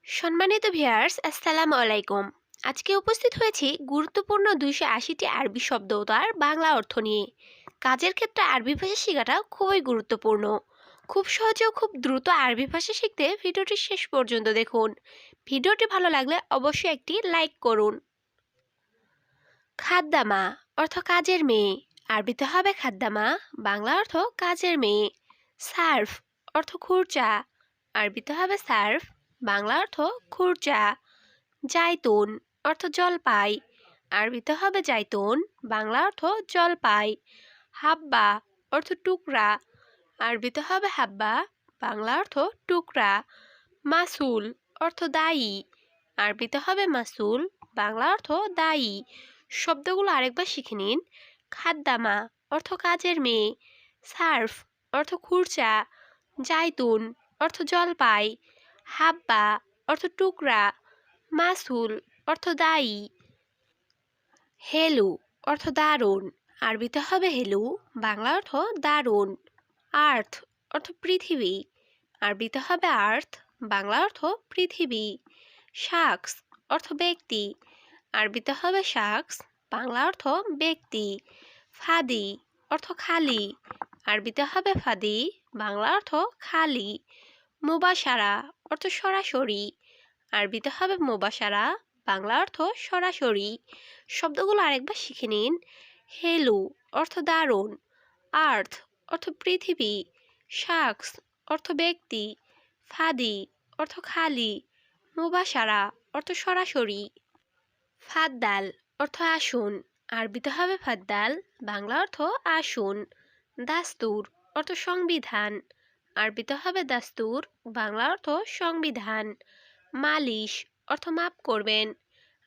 সম্মানিত ভিউয়ার্স, আসসালামু আলাইকুম। আজকে উপস্থিত হয়েছি গুরুত্বপূর্ণ 280টি আরবি শব্দ ও তার বাংলা অর্থ নিয়ে। কাজের ক্ষেত্রে আরবি ভাষা শেখাটা খুবই গুরুত্বপূর্ণ। খুব সহজে ও খুব দ্রুত আরবি ভাষা শিখতে ভিডিওটি শেষ পর্যন্ত দেখুন। ভিডিওটি ভালো লাগলে অবশ্যই একটি লাইক করুন। খাদ্দামা অর্থ কাজের মেয়ে, আরবিতে হবে খাদ্দামা, বাংলা অর্থ কাজের মেয়ে। সার্ফ অর্থ খুরচা, আরবিতে হবে সার্ফ, বাংলা অর্থ খুরচা। জাইতুন অর্থ জলপাই, আরবিতে হবে জাইতুন, বাংলা অর্থ জলপাই। হাব্বা অর্থ টুকরা, আরবিতে হবে হাব্বা, বাংলা অর্থ টুকরা। মাসুল অর্থ দায়ী, আরবিতে হবে মাসুল, বাংলা অর্থ দায়ী। শব্দগুলো আরেকবার শিখে নিন। খাদ্দামা অর্থ কাজের মেয়ে, সার্ফ অর্থ খুরচা, জাইতুন অর্থ জলপাই, হাব্বা অর্থ টুকরা, মাসুল অর্থ দায়ী। হেলু অর্থ দারুণ, আরবিতে হবে হেলু, বাংলা অর্থ দারুণ। আর্থ অর্থ পৃথিবী, আরবিতে হবে আর্থ, বাংলা অর্থ পৃথিবী। শাকস অর্থ ব্যক্তি, আরবিতে হবে শাকস, বাংলা অর্থ ব্যক্তি। ফাদি অর্থ খালি, আরবিতে হবে ফাদি, বাংলা অর্থ খালি। মুবাশারা অর্থ সরাসরি, আরবিতে হবে মুবাশারা, বাংলা অর্থ সরাসরি। শব্দগুলো আরেকবার শিখে নিন। হেলু অর্থ দারুণ, আর্থ অর্থ পৃথিবী, শাকস অর্থ ব্যক্তি, ফাদি অর্থ খালি, মুবাশারা অর্থ সরাসরি। ফাদ্দাল অর্থ আসুন, আরবিতে হবে ফাদ্দাল, বাংলা অর্থ আসুন। দাস্তুর অর্থ সংবিধান, আরবিতে হবে দাস্তুর, বাংলা অর্থ সংবিধান। মালিশ অর্থ মাপ করবেন,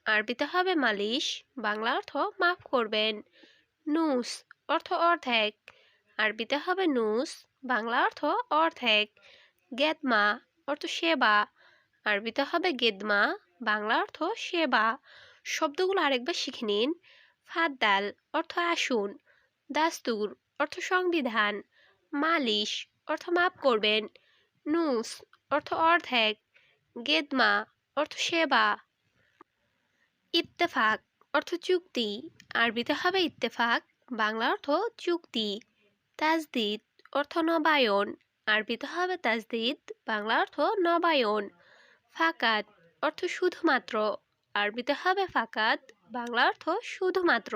আরবিতে হবে মালিশ, বাংলা অর্থ মাপ করবেন। নুস অর্থ অর্ধেক, আরবিতে হবে নুস, বাংলা অর্থ অর্ধেক। গেদমা অর্থ সেবা, আরবিতে হবে গেদমা, বাংলা অর্থ সেবা। শব্দগুলো আরেকবার শিখে নিন। ফাদ্দাল অর্থ আসুন, দাস্তুর অর্থ সংবিধান, মালিশ অর্থ মাপ করবেন, নুস অর্থ অর্ধেক, গেদমা অর্থ সেবা। ইত্তেফাক অর্থ চুক্তি, আরবিতে হবে ইত্তেফাক, বাংলা অর্থ চুক্তি। তাজদিদ অর্থ নবায়ন, আরবিতে হবে তাজদিদ, বাংলা অর্থ নবায়ন। ফাকাত অর্থ শুধুমাত্র, আরবিতে হবে ফাকাত, বাংলা অর্থ শুধুমাত্র।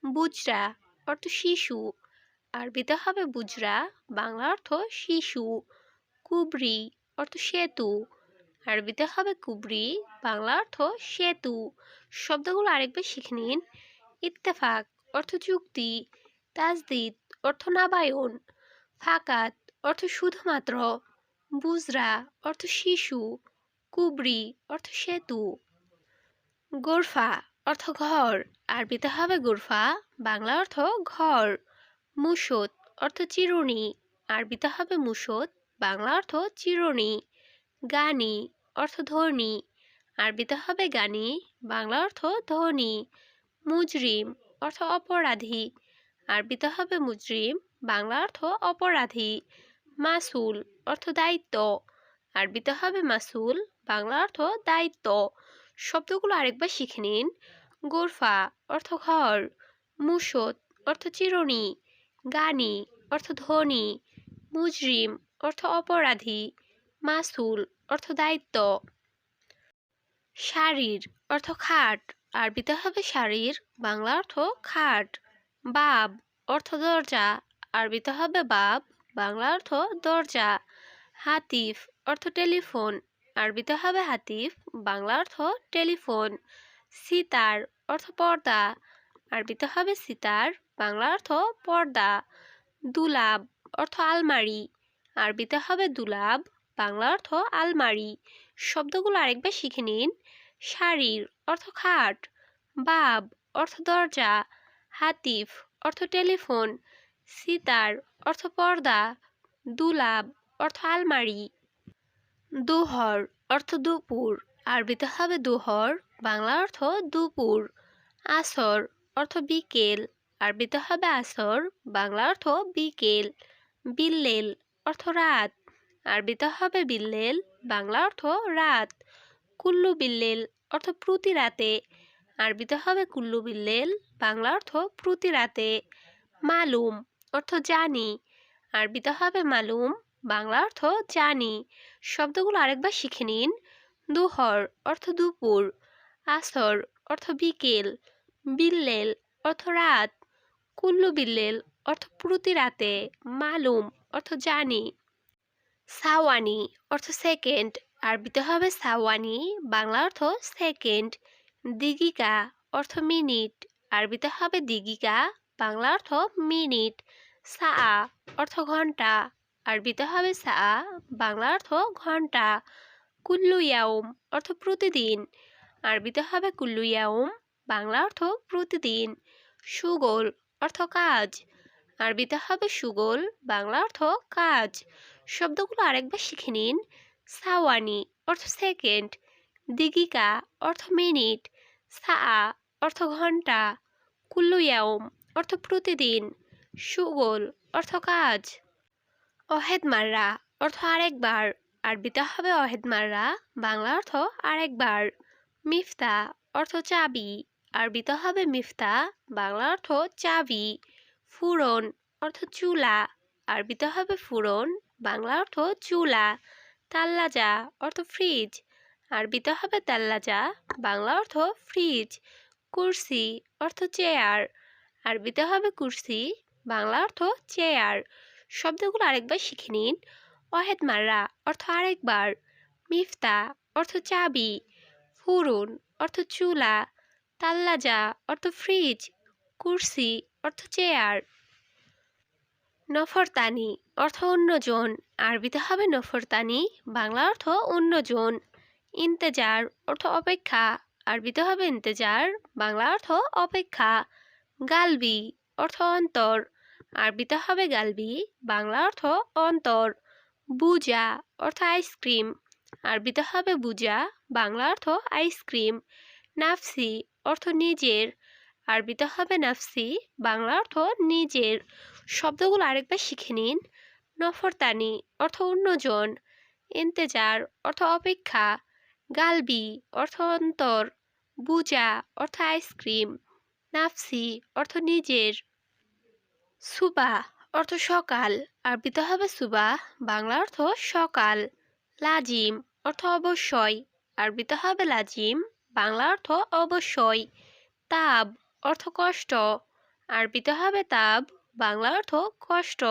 বুজরা অর্থ শিশু, আরবিতে হবে বুজরা, বাংলা অর্থ শিশু। কুবরি অর্থ সেতু, আরবিতে হবে কুবরি, বাংলা অর্থ সেতু। শব্দগুলো আরেকবার শিখে নিন। ইত্তেফাক অর্থ চুক্তি, তাজদিদ অর্থ নবায়ন, ফাকাত অর্থ শুধুমাত্র, বুজরা অর্থ শিশু, কুবরি অর্থ সেতু। গোরফা অর্থ ঘর, আরবিতে হবে গোরফা, বাংলা অর্থ ঘর। মুসত অর্থ চিরুনি, আরবিতে হবে মুসত, বাংলা অর্থ চিরুনি। গানি অর্থ ধনী, আরবিতে হবে গানি, বাংলা অর্থ ধনী। মুজরিম অর্থ অপরাধী, আরবিতে হবে মুজরিম, বাংলা অর্থ অপরাধী। মাসুল অর্থ দায়িত্ব, আরবিতে হবে মাসুল, বাংলা অর্থ দায়িত্ব। শব্দগুলো আরেকবার শিখে নিন। গোরফা অর্থ ঘর, মুসত অর্থ চিরুনি, গানি অর্থ ধনী, মুজরিম অর্থ অপরাধী, মাসুল অর্থ দায়িত্ব। শারীর অর্থ খাট, আরবিতে হবে শারীর, বাংলা অর্থ খাট। বাব অর্থ দরজা, আরবিতে হবে বাব, বাংলা অর্থ দরজা। হাতিফ অর্থ টেলিফোন, আরবিতে হবে হাতিফ, বাংলা অর্থ টেলিফোন। সিতার অর্থ পর্দা, আরবিতে হবে সিতার, বাংলা অর্থ পর্দা। দুলাব অর্থ আলমারি, আরবিতে হবে দুলাব, বাংলা অর্থ আলমারি। শব্দগুলো আরেকবার শিখে নিন। শারীর অর্থ খাট, বাব অর্থ দরজা, হাতিফ অর্থ টেলিফোন, সিতার অর্থ পর্দা, দুলাব অর্থ আলমারি। দুহর অর্থ দুপুর, আরবিতে হবে দুহর, বাংলা অর্থ দুপুর। আসর অর্থ বিকেল, আরবিতে হবে আসর, বাংলা অর্থ বিকেল। বিল্লেল অর্থ রাত, আরবিতে হবে বিল্লেল, বাংলা অর্থ রাত। কুল্লু বিল্লেল অর্থ প্রতি রাতে, আরবিতে হবে কুল্লু বিল্লেল, বাংলা অর্থ প্রতি রাতে। মালুম অর্থ জানি, আরবিতে হবে মালুম, বাংলা অর্থ জানি। শব্দগুলো আরেকবার শিখে নিন। দুহর অর্থ দুপুর, আসর অর্থ বিকেল, বিল্লেল অর্থ রাত, কুল্লু বিল্লেল অর্থ প্রতি রাতে, মালুম অর্থ জানি। সাওয়ানি অর্থ সেকেন্ড, আরবিতে হবে সাওয়ানি, বাংলা অর্থ সেকেন্ড। দিগিকা অর্থ মিনিট, আরবিতে হবে দিগিকা, বাংলা অর্থ মিনিট। সা অর্থ ঘন্টা, আরবিতে হবে সা, বাংলা অর্থ ঘন্টা। কুল্লু ইয়াউম অর্থ প্রতিদিন, আরবিতে হবে কুল্লু ইয়াউম, বাংলা অর্থ প্রতিদিন। সুগোল অর্থ কাজ, আরবিতে হবে সুগোল, বাংলা অর্থ কাজ। শব্দগুলো আরেকবার শিখে নিন। সাওয়ানি অর্থ সেকেন্ড, দিগিকা অর্থ মিনিট, সা অর্থ ঘন্টা, কুল্লু ইয়াউম অর্থ প্রতিদিন, সুগোল অর্থ কাজ। অহেদ মাররা অর্থ আরেকবার, আরবিতে হবে অহেদ মাররা, বাংলা অর্থ আরেকবার। মিফতা অর্থ চাবি, আরবিতে হবে মিফতা, বাংলা অর্থ চাবি। ফুরন অর্থ চুলা, আরবিতে হবে ফুরন, বাংলা অর্থ চুলা। তাল্লাজা অর্থ ফ্রিজ, আরবিতে হবে তাল্লাজা, বাংলা অর্থ ফ্রিজ। কুরসি অর্থ চেয়ার, আরবিতে হবে কুরসি, বাংলা অর্থ চেয়ার। শব্দগুলো আরেকবার শিখে নিন। ওয়াহেদ মাররা অর্থ আরেকবার, মিফতা অর্থ চাবি, ফুরুন অর্থ চুলা, তাল্লাজা অর্থ ফ্রিজ, কুরসি অর্থ চেয়ার। নফরতানি অর্থ অন্যজন, আরবিতে হবে নফরতানি, বাংলা অর্থ অন্যজন। ইন্তেজার অর্থ অপেক্ষা, আরবিতে হবে ইন্তেজার, বাংলা অর্থ অপেক্ষা। গালবি অর্থ অন্তর, আরবিতে হবে গালবি, বাংলা অর্থ অন্তর। বুজা অর্থ আইসক্রিম, আরবিতে হবে বুজা, বাংলা অর্থ আইসক্রিম। নাফসি অর্থ নিজের, আরবিতে হবে নাফসি, বাংলা অর্থ নিজের। শব্দগুলো আরেকবার শিখে নিন। নফরতানি অর্থ অন্যজন, ইন্তেজার অর্থ অপেক্ষা, গালবি অর্থ অন্তর, বুজা অর্থ আইসক্রিম, নাফসি অর্থ নিজের। সুবাহ অর্থ সকাল, আরবিতে হবে সুবাহ, বাংলা অর্থ সকাল। লাজিম অর্থ অবশ্যই, আরবিতে হবে লাজিম, বাংলা অর্থ অবশ্যই। তাব অর্থ কষ্ট, আরবিতে হবে তাব, বাংলা অর্থ কষ্ট।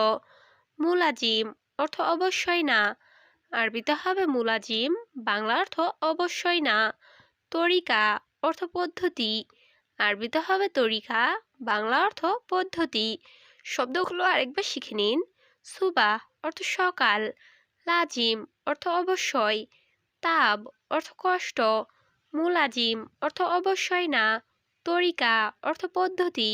মুলাজিম অর্থ অবশ্যই না, আরবিতে হবে মুলাজিম, বাংলা অর্থ অবশ্যই না। তরিকা অর্থ পদ্ধতি, আরবিতে হবে তরিকা, বাংলা অর্থ পদ্ধতি। শব্দগুলো আরেকবার শিখে নিন। সুবাহ অর্থ সকাল, লাজিম অর্থ অবশ্যই, তাব অর্থ কষ্ট, মুলাজিম অর্থ অবশ্যই না, তরিকা অর্থ পদ্ধতি।